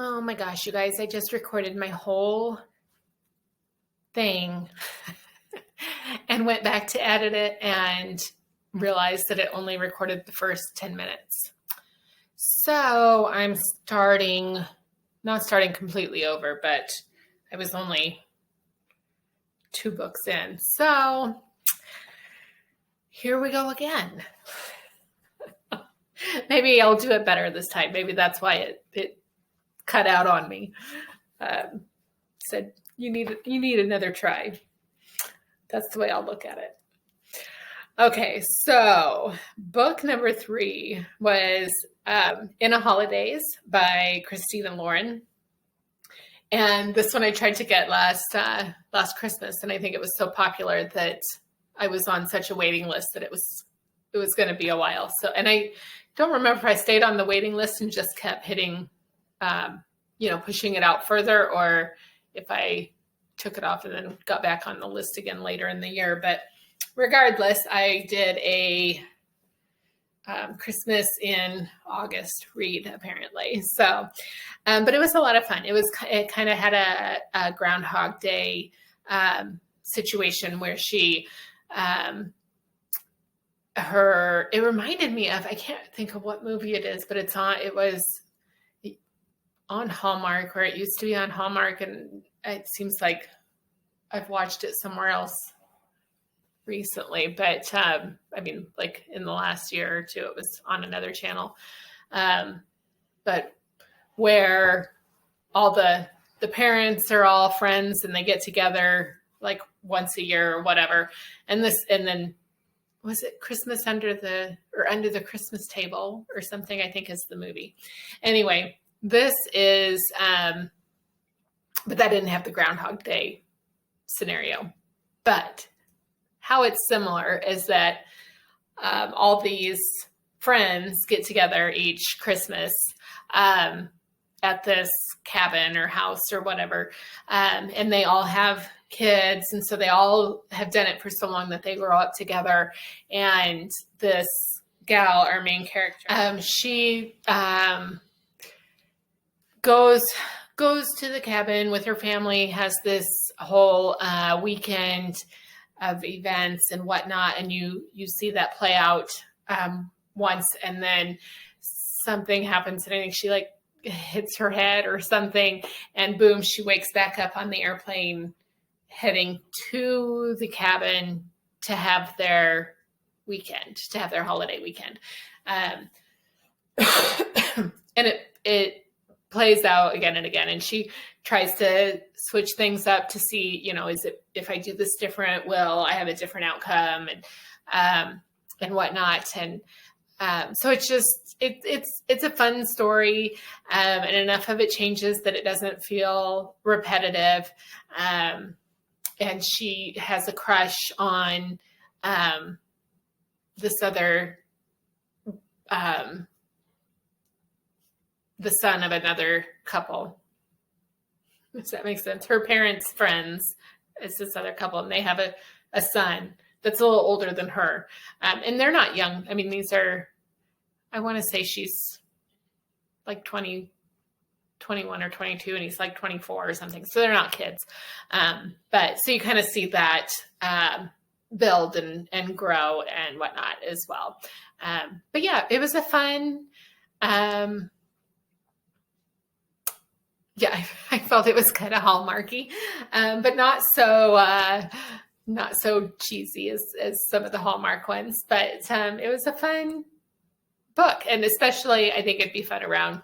Oh my gosh, you guys, I just recorded my whole thing and went back to edit it and realized that it only recorded the first 10 minutes. So I'm not starting completely over, but I was only 2 books in. So here we go again. Maybe I'll do it better this time. Maybe that's why it cut out on me. Said you need another try. That's the way I'll look at it. Okay, so book number 3 was In a Holidaze by Christina Lauren. And this one I tried to get last Christmas, and I think it was so popular that I was on such a waiting list that it was going to be a while. So, and I don't remember if I stayed on the waiting list and just kept hitting, pushing it out further, or if I took it off and then got back on the list again later in the year. But regardless, I did a Christmas in August read, apparently. So, but it was a lot of fun. It kind of had a Groundhog Day situation where she, it reminded me of, I can't think of what movie it is, but it was on Hallmark, or it used to be on Hallmark, and it seems like I've watched it somewhere else recently, but like in the last year or two, it was on another channel. But where all the parents are all friends and they get together like once a year or whatever. And then was it Christmas under the Christmas table or something, I think is the movie. Anyway, this is, but that didn't have the Groundhog Day scenario. But how it's similar is that all these friends get together each Christmas at this cabin or house or whatever, and they all have kids, and so they all have done it for so long that they grow up together. And this gal, our main character, she goes to the cabin with her family, has this whole weekend of events and whatnot, and you see that play out once, and then something happens, and I think she like hits her head or something, and boom, she wakes back up on the airplane heading to the cabin to have their holiday weekend. And it plays out again and again, and she tries to switch things up to see, if I do this different, will I have a different outcome, and whatnot. And so it's just, it's a fun story, and enough of it changes that it doesn't feel repetitive. And she has a crush on this other, the son of another couple. Does that make sense? Her parents' friends is this other couple, and they have a son that's a little older than her. And they're not young. I mean, I want to say she's like 21 or 22, and he's like 24 or something. So they're not kids. But so you kind of see that build and grow and whatnot as well. But yeah, it was a fun, I felt it was kind of Hallmarky, but not so cheesy as some of the Hallmark ones. But it was a fun book, and especially I think it'd be fun around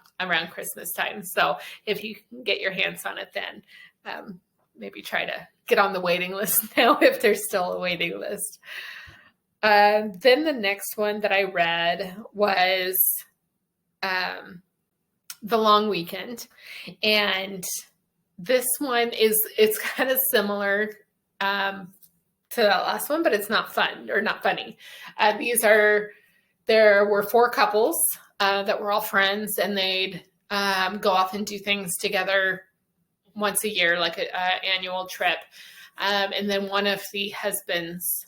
Christmas time. So if you can get your hands on it, then maybe try to get on the waiting list now if there's still a waiting list. Then the next one that I read was The Long Weekend, and this one it's kind of similar to that last one, but it's not fun or not funny. There were 4 couples that were all friends, and they'd go off and do things together once a year, like an annual trip. And then one of the husbands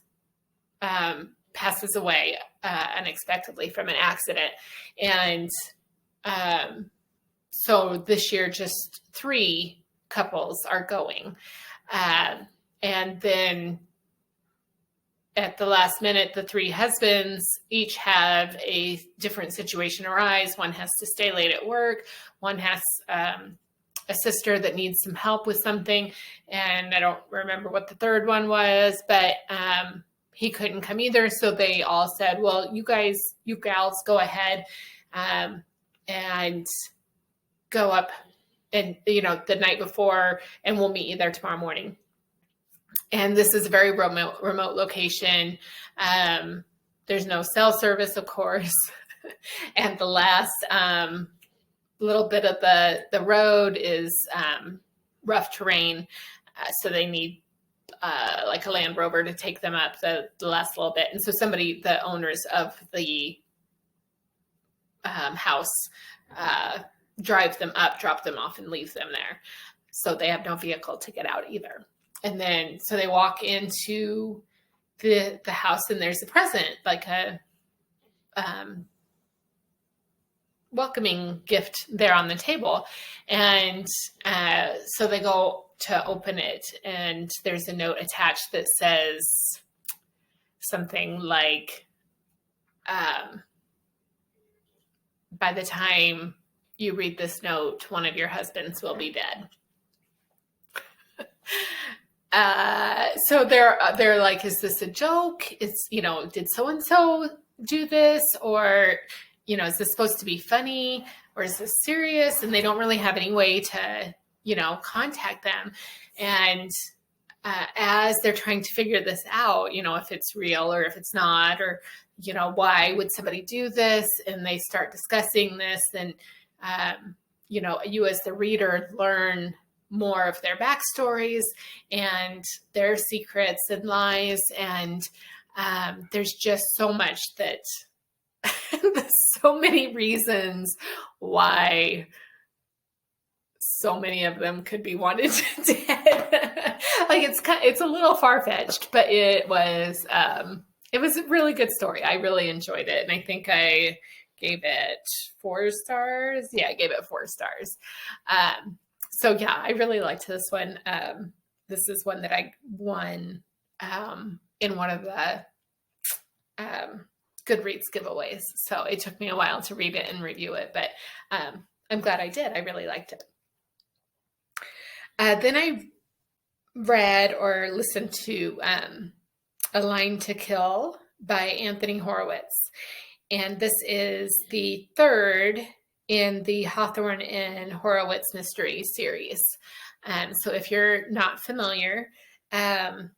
passes away unexpectedly from an accident. And so this year, just 3 couples are going. And then at the last minute, the 3 husbands each have a different situation arise. One has to stay late at work. One has a sister that needs some help with something. And I don't remember what the third one was, but he couldn't come either. So they all said, well, you gals go ahead and go up and, the night before, and we'll meet you there tomorrow morning. And this is a very remote location. There's no cell service, of course. And the last little bit of the road is rough terrain. So they need like a Land Rover to take them up the last little bit. And so the owners of the house drive them up, drop them off, and leave them there. So they have no vehicle to get out either. And then, so they walk into the house, and there's a present, like a welcoming gift there on the table. And so they go to open it, and there's a note attached that says something like, by the time you read this note, one of your husbands will be dead. So they're like, is this a joke? It's, did so-and-so do this? Or, is this supposed to be funny? Or is this serious? And they don't really have any way to, contact them. And as they're trying to figure this out, if it's real or if it's not, or, why would somebody do this? And they start discussing this, and, you as the reader learn more of their backstories and their secrets and lies. And there's just so much that there's so many reasons why so many of them could be wanted dead. Like it's a little far-fetched, but it was a really good story. I really enjoyed it. And I think I gave it 4 stars. Yeah, I gave it 4 stars. So yeah, I really liked this one. This is one that I won in one of the Goodreads giveaways. So it took me a while to read it and review it, but I'm glad I did. I really liked it. Then I read or listened to A Line to Kill by Anthony Horowitz. And this is the 3rd in the Hawthorne and Horowitz mystery series. So if you're not familiar, Anthony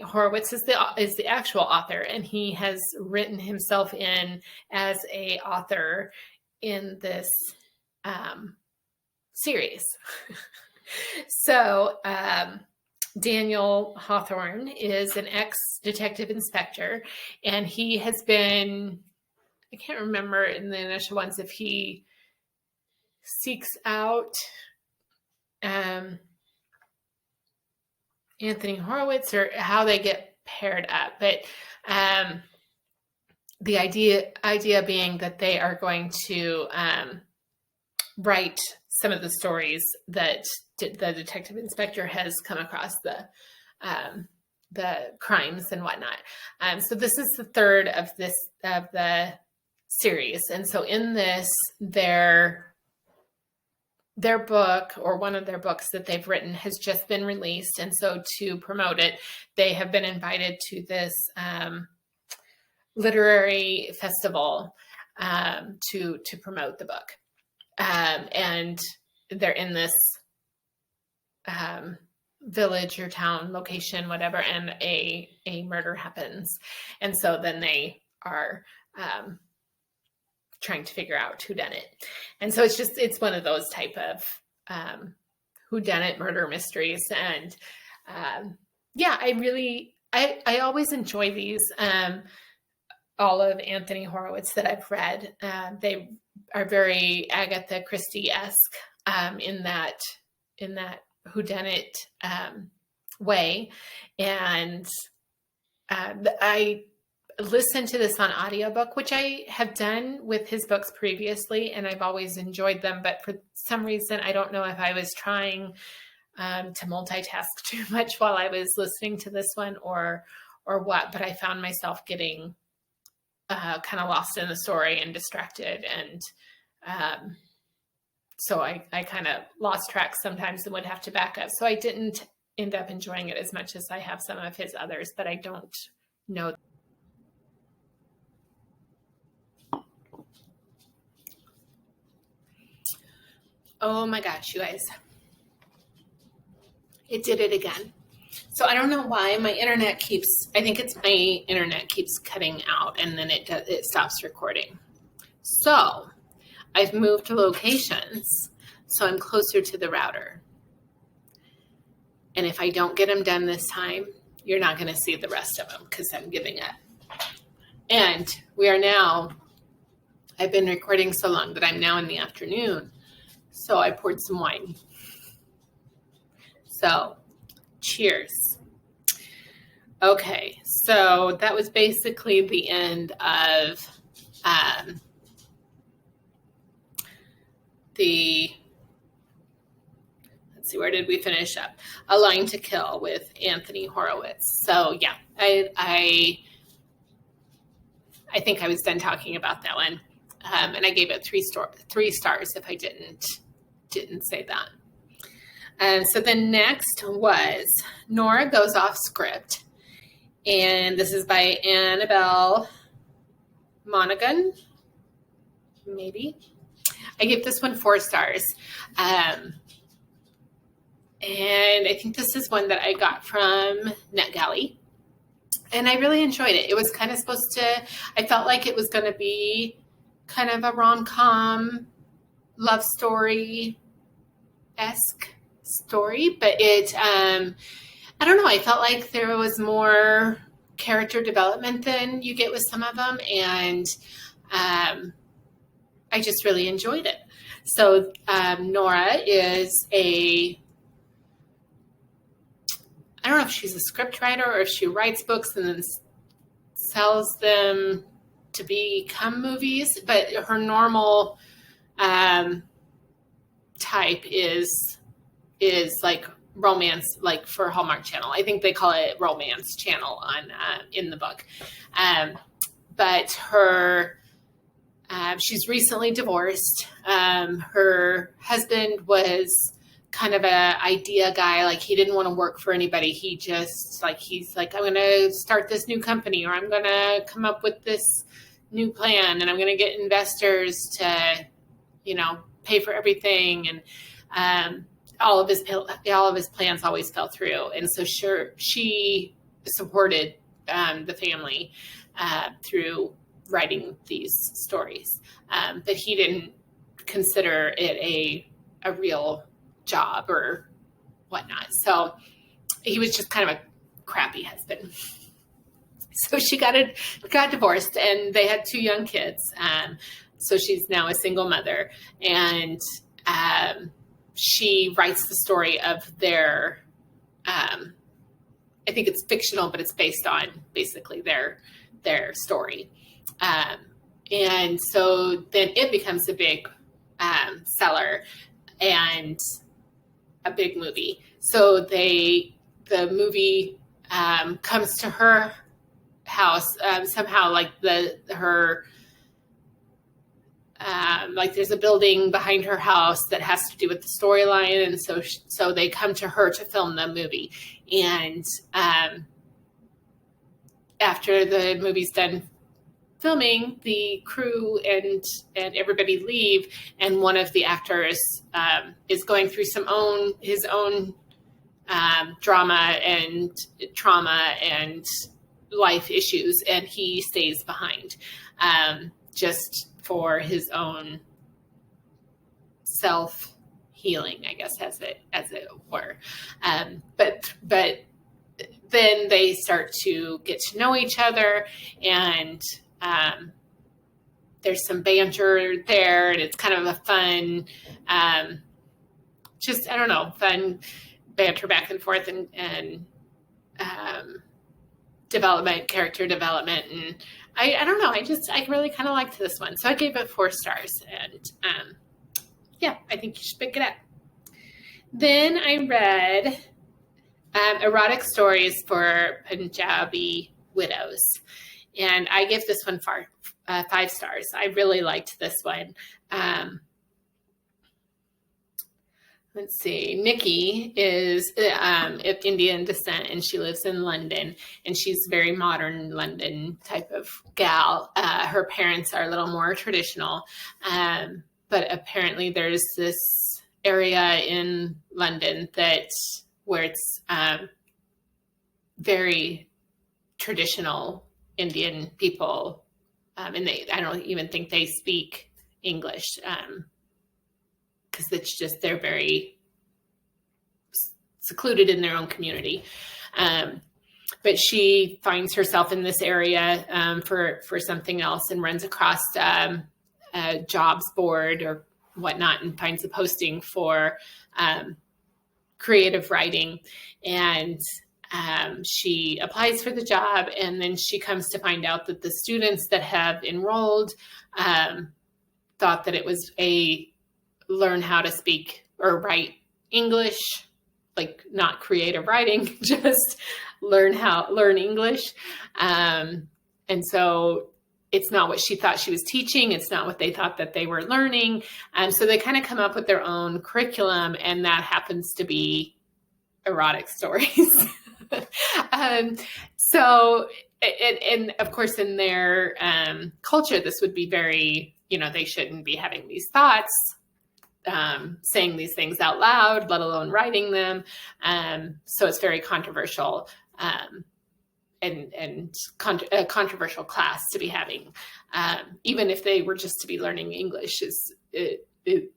Horowitz is the actual author, and he has written himself in as a author in this series. So Daniel Hawthorne is an ex-detective inspector, and he has been, I can't remember in the initial ones if he seeks out Anthony Horowitz or how they get paired up, but the idea being that they are going to write some of the stories that the detective inspector has come across, the crimes and whatnot. So this is the 3rd of the series. And so in this, their book, or one of their books that they've written, has just been released. And so to promote it, they have been invited to this literary festival to promote the book. And they're in this village or town, location, whatever, and a murder happens. And so then they are trying to figure out who done it. And so it's one of those type of who done it murder mysteries. And yeah, I always enjoy these. All of Anthony Horowitz that I've read, they are very Agatha Christie-esque in that whodunit way. And I listen to this on audiobook, which I have done with his books previously, and I've always enjoyed them. But for some reason, I don't know if I was trying to multitask too much while I was listening to this one or what, but I found myself getting kind of lost in the story and distracted. And so I kind of lost track sometimes and would have to back up. So I didn't end up enjoying it as much as I have some of his others, but I don't know. Oh my gosh, you guys. It did it again. So I don't know why my internet keeps, I think it's my internet keeps cutting out and then it stops recording. So I've moved locations, so I'm closer to the router. And if I don't get them done this time, you're not going to see the rest of them because I'm giving up. And we are now, I've been recording so long that I'm now in the afternoon. So I poured some wine. So cheers. Okay, so that was basically the end of let's see, where did we finish up? A Line to Kill with Anthony Horowitz. So yeah, I think I was done talking about that one. And I gave it 3 stars if I didn't say that. And so the next was Nora Goes Off Script. And this is by Annabel Monaghan, maybe. I gave this one 4 stars. And I think this is one that I got from NetGalley. And I really enjoyed it. It was kind of supposed to, I felt like it was going to be kind of a rom-com love story-esque story, but it, I don't know, I felt like there was more character development than you get with some of them, and I just really enjoyed it. So Nora is I don't know if she's a script writer or if she writes books and then sells them to become movies, but her normal type is like romance, like for Hallmark Channel. I think they call it Romance Channel on in the book. But her she's recently divorced. Her husband was kind of a idea guy. Like he didn't want to work for anybody. He just he's like, I'm going to start this new company, or I'm going to come up with this new plan, and I'm going to get investors to, pay for everything. And all of his plans always fell through. And so she supported the family through writing these stories. But he didn't consider it a real job or whatnot. So he was just kind of a crappy husband. So she got divorced, and they had 2 young kids. So she's now a single mother, and she writes the story of their, I think it's fictional, but it's based on basically their story. And so then it becomes a big seller and a big movie. So the movie comes to her house somehow, like there's a building behind her house that has to do with the storyline, and so they come to her to film the movie. And after the movie's done filming, the crew and everybody leave, and one of the actors is going through his own drama and trauma and life issues, and he stays behind just for his own self-healing, I guess, as it were. But then they start to get to know each other, and there's some banter there, and it's kind of a fun, fun banter back and forth, and development, character development, and I don't know. I really kind of liked this one, so I gave it 4 stars, and yeah, I think you should pick it up. Then I read Erotic Stories for Punjabi Widows, and I give this one 5 stars. I really liked this one. Let's see. Nikki is of Indian descent, and she lives in London, and she's a very modern London type of gal. Her parents are a little more traditional, but apparently there's this area in London where it's very traditional Indian people, and I don't even think they speak English. Because it's just, they're very secluded in their own community. But she finds herself in this area for something else, and runs across a jobs board or whatnot, and finds a posting for creative writing. And she applies for the job, and then she comes to find out that the students that have enrolled thought that it was learn how to speak or write English, like not creative writing, just learn English. And so it's not what she thought she was teaching. It's not what they thought that they were learning. So they kind of come up with their own curriculum, and that happens to be erotic stories. So, and of course in their culture, this would be very, they shouldn't be having these thoughts, saying these things out loud, let alone writing them. So it's very controversial, and a controversial class to be having. Even if they were just to be learning English, it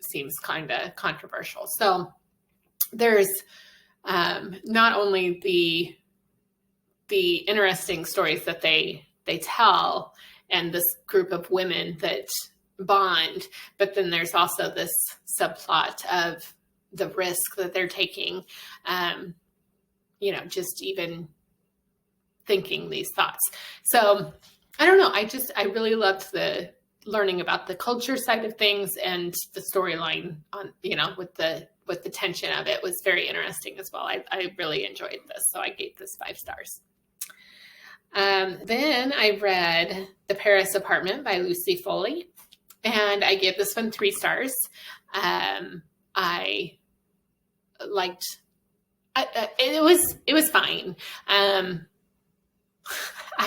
seems kind of controversial. So there's not only the interesting stories that they tell, and this group of women that bond, but then there's also this subplot of the risk that they're taking, just even thinking these thoughts. So I don't know. I really loved the learning about the culture side of things, and the storyline on, with the tension of it was very interesting as well. I really enjoyed this. So I gave this 5 stars. Then I read The Paris Apartment by Lucy Foley, and I gave this one 3 stars. I liked, it was fine. I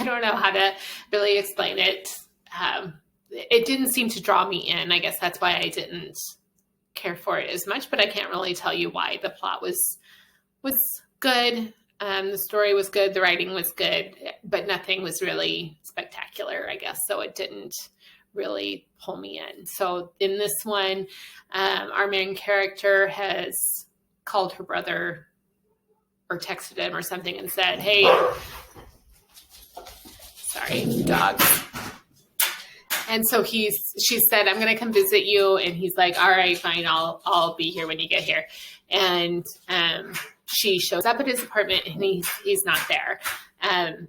don't know how to really explain it. It didn't seem to draw me in. I guess that's why I didn't care for it as much, but I can't really tell you why. The plot was good. The story was good. The writing was good, but nothing was really spectacular, I guess. So it didn't really pull me in. So in this one, our main character has called her brother or texted him or something and said, hey, sorry, dogs. And so she said, I'm going to come visit you. And he's like, all right, fine. I'll be here when you get here. And she shows up at his apartment, and he's not there. And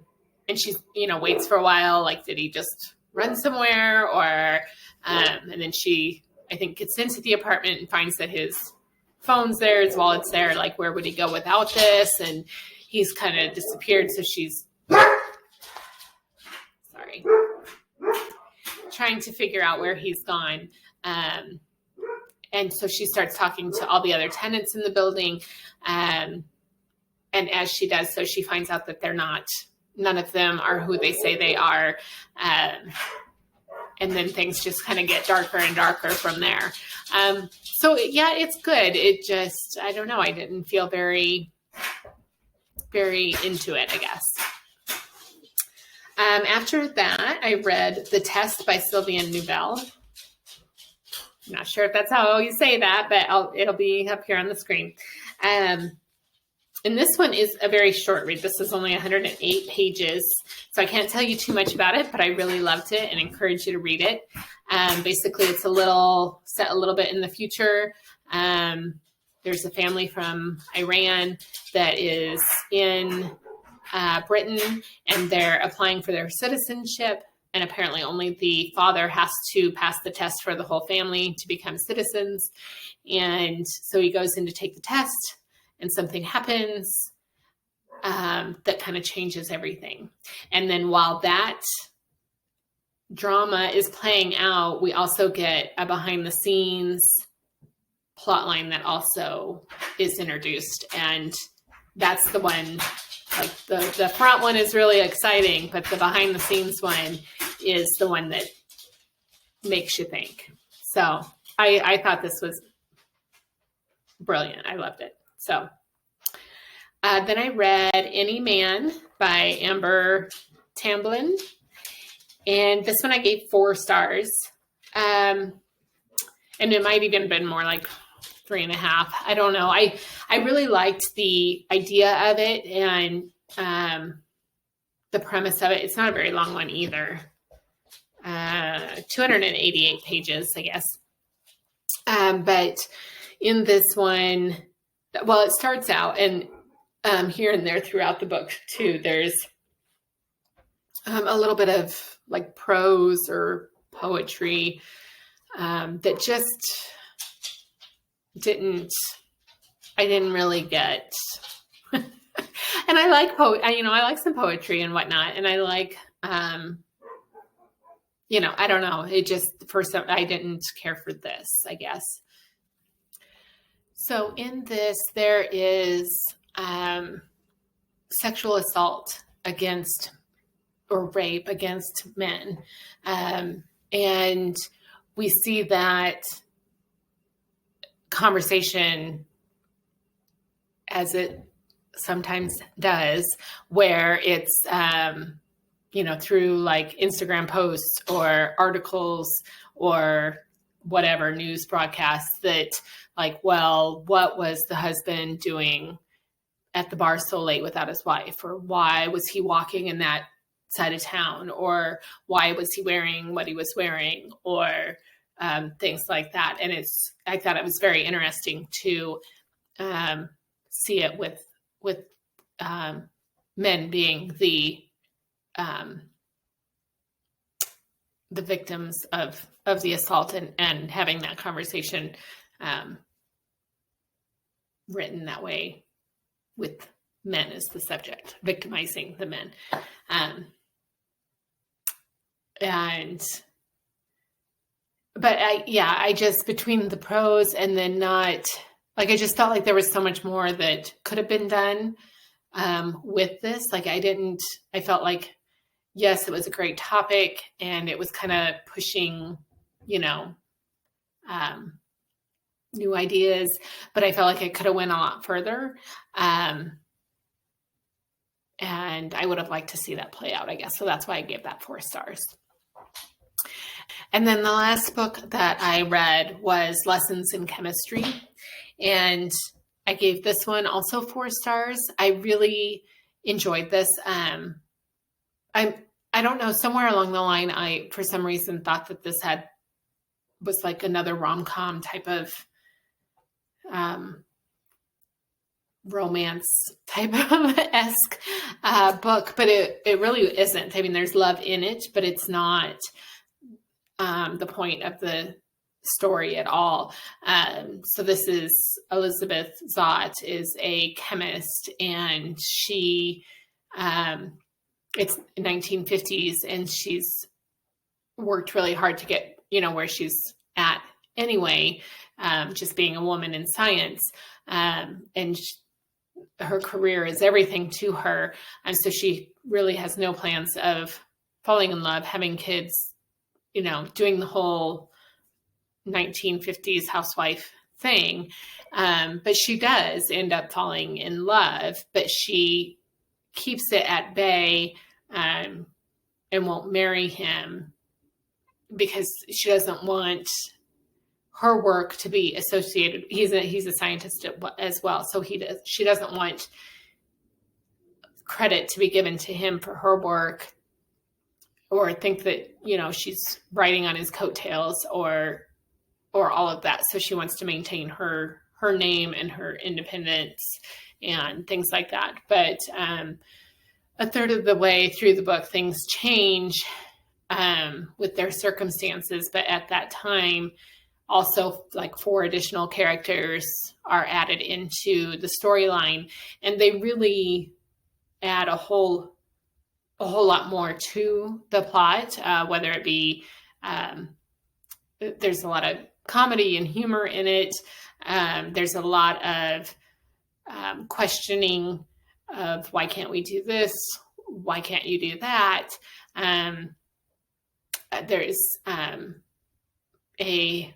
she, waits for a while. Like, did he just run somewhere? Or, and then she, I think, gets into the apartment and finds that his phone's there, his wallet's there. Like, where would he go without this? And he's kind of disappeared. So she's, sorry, trying to figure out where he's gone. And so she starts talking to all the other tenants in the building. And as she does so, she finds out that none of them are who they say they are. And then things just kind of get darker and darker from there. So yeah, it's good. It just, I don't know. I didn't feel very, very into it, I guess. After that, I read The Test by Sylvain Nuevel. I'm not sure if that's how you say that, but it'll be up here on the screen. And this one is a very short read. This is only 108 pages, so I can't tell you too much about it, but I really loved it and encourage you to read it. Basically, it's set a little bit in the future. There's a family from Iran that is in Britain, and they're applying for their citizenship. And apparently only the father has to pass the test for the whole family to become citizens. And so he goes in to take the test, and something happens that kind of changes everything. And then while that drama is playing out, we also get a behind the scenes plot line that also is introduced. And that's the one, like the front one is really exciting, but the behind the scenes one is the one that makes you think. So I thought this was brilliant. I loved it. So then I read Any Man by Amber Tamblyn. And this one I gave 4 stars. And it might even been more like 3.5. I don't know. I really liked the idea of it and the premise of it. It's not a very long one either. 288 pages, I guess. But in this one, well, it starts out, and here and there throughout the book too, there's a little bit of like prose or poetry that just I didn't really get. And I like I like some poetry and whatnot, and I like I don't know, it just, for some, I didn't care for this, I guess. So in this, there is sexual assault against, or rape against men. And we see that conversation, as it sometimes does, where it's, through like Instagram posts or articles or whatever news broadcasts, that like, well, what was the husband doing at the bar so late without his wife? Or why was he walking in that side of town? Or why was he wearing what he was wearing? Or things like that. And I thought it was very interesting to see it with men being the victims of the assault, and having that conversation written that way, with men as the subject, victimizing the men. But I just, between the prose and then not, like, I just felt like there was so much more that could have been done with this. Like, I felt like, yes, it was a great topic, and it was kind of pushing, new ideas, but I felt like it could have went a lot further. And I would have liked to see that play out, I guess. So that's why I gave that 4 stars. And then the last book that I read was Lessons in Chemistry. And I gave this one also 4 stars. I really enjoyed this. I don't know, somewhere along the line, I, for some reason, thought that this was like another rom-com type of romance type of esque book, but it really isn't. I mean, there's love in it, but it's not the point of the story at all. So this is Elizabeth Zott is a chemist, and she it's 1950s, and she's worked really hard to get where she's at anyway, just being a woman in science, and her career is everything to her, and so she really has no plans of falling in love, having kids, doing the whole 1950s housewife thing. But she does end up falling in love, but she keeps it at bay, and won't marry him because she doesn't want her work to be associated. He's a scientist as well. So she doesn't want credit to be given to him for her work, or think that, she's riding on his coattails or all of that. So she wants to maintain her name and her independence and things like that. But a third of the way through the book, things change with their circumstances. But at that time, also like 4 additional characters are added into the storyline, and they really add a whole lot more to the plot, whether it be there's a lot of comedy and humor in it. There's a lot of questioning of why can't we do this? Why can't you do that? There's a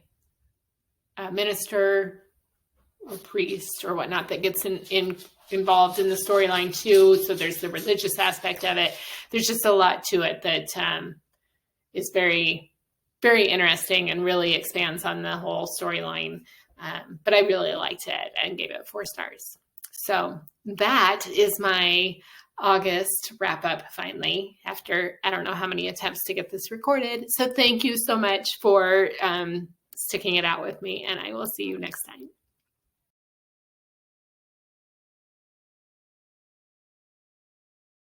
minister or priest or whatnot that gets involved in the storyline too. So there's the religious aspect of it. There's just a lot to it that is very, very interesting and really expands on the whole storyline. But I really liked it and gave it 4 stars. So that is my August wrap up finally, after I don't know how many attempts to get this recorded. So thank you so much for sticking it out with me, and I will see you next time.